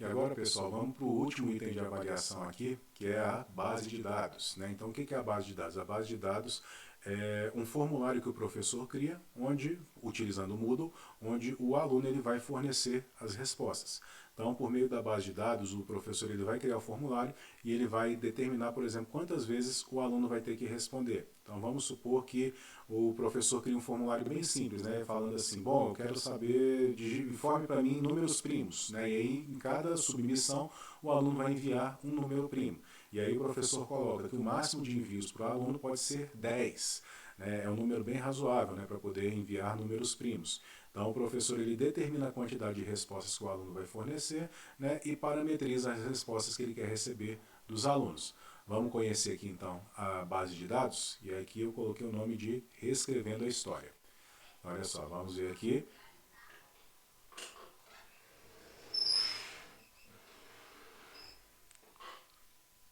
E agora, pessoal, vamos para o último item de avaliação aqui, que é a base de dados, né? Então, o que é a base de dados? A base de dados é um formulário que o professor cria, onde, utilizando o Moodle, onde o aluno ele vai fornecer as respostas. Então, por meio da base de dados, o professor ele vai criar o formulário e ele vai determinar, por exemplo, quantas vezes o aluno vai ter que responder. Então, vamos supor que o professor cria um formulário bem simples, né, falando assim, bom, eu quero saber, informe para mim números primos, né, e aí em cada submissão o aluno vai enviar um número primo. E aí o professor coloca que o máximo de envios para o aluno pode ser 10. Né, é um número bem razoável, né, para poder enviar números primos. Então o professor ele determina a quantidade de respostas que o aluno vai fornecer, né, e parametriza as respostas que ele quer receber dos alunos. Vamos conhecer aqui então a base de dados, e aqui eu coloquei o nome de Reescrevendo a História. Olha só, vamos ver aqui.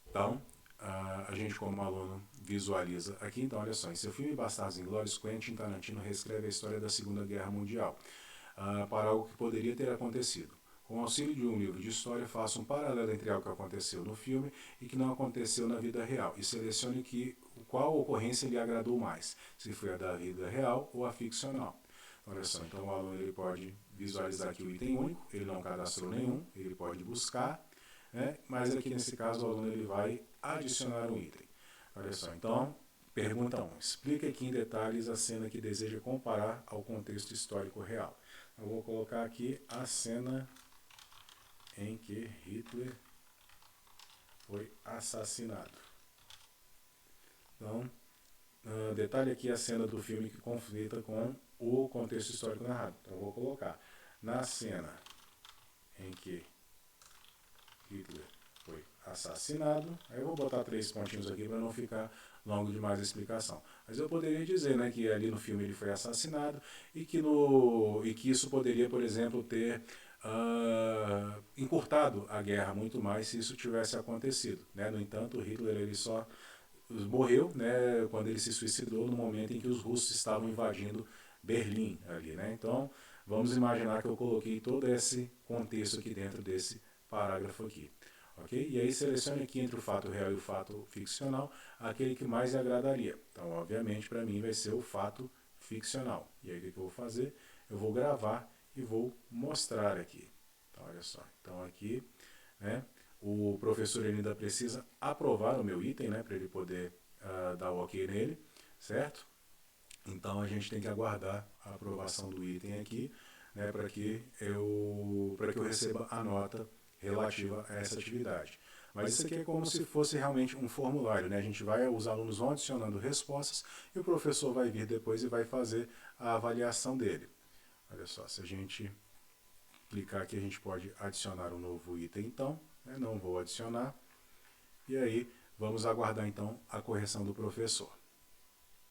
Então, a gente como aluno visualiza aqui, então olha só, em seu filme Bastardos Inglórios, Quentin Tarantino reescreve a história da Segunda Guerra Mundial para algo que poderia ter acontecido. Com o auxílio de um livro de história, faça um paralelo entre algo que aconteceu no filme e que não aconteceu na vida real e selecione qual ocorrência lhe agradou mais, se foi a da vida real ou a ficcional. Olha só, então o aluno ele pode visualizar aqui o item único, ele não cadastrou nenhum, ele pode buscar, né? Mas aqui nesse caso o aluno ele vai adicionar um item. Olha só, então, pergunta 1. Explique aqui em detalhes a cena que deseja comparar ao contexto histórico real. Eu vou colocar aqui a cena em que Hitler foi assassinado. Então, detalhe aqui a cena do filme que conflita com o contexto histórico narrado. Então, eu vou colocar na cena em que Hitler foi assassinado. Aí eu vou botar 3 pontinhos aqui para não ficar longo demais a explicação. Mas eu poderia dizer, né, que ali no filme ele foi assassinado e que isso poderia, por exemplo, ter encurtado a guerra muito mais se isso tivesse acontecido. Né? No entanto, Hitler ele só morreu, né, quando ele se suicidou no momento em que os russos estavam invadindo Berlim ali, né? Então, vamos imaginar que eu coloquei todo esse contexto aqui dentro desse parágrafo aqui. Ok? E aí selecione aqui entre o fato real e o fato ficcional aquele que mais lhe agradaria. Então, obviamente, para mim vai ser o fato ficcional. E aí o que eu vou fazer? Eu vou gravar e vou mostrar aqui. Então, olha só. Então, aqui, né, o professor ainda precisa aprovar o meu item, né, para ele poder dar o ok nele, certo? Então a gente tem que aguardar a aprovação do item aqui, né, para que eu receba a nota relativa a essa atividade. Mas isso aqui é como se fosse realmente um formulário, né? Os alunos vão adicionando respostas e o professor vai vir depois e vai fazer a avaliação dele. Olha só, se a gente clicar aqui, a gente pode adicionar um novo item, então, né? Não vou adicionar. E aí, vamos aguardar então a correção do professor.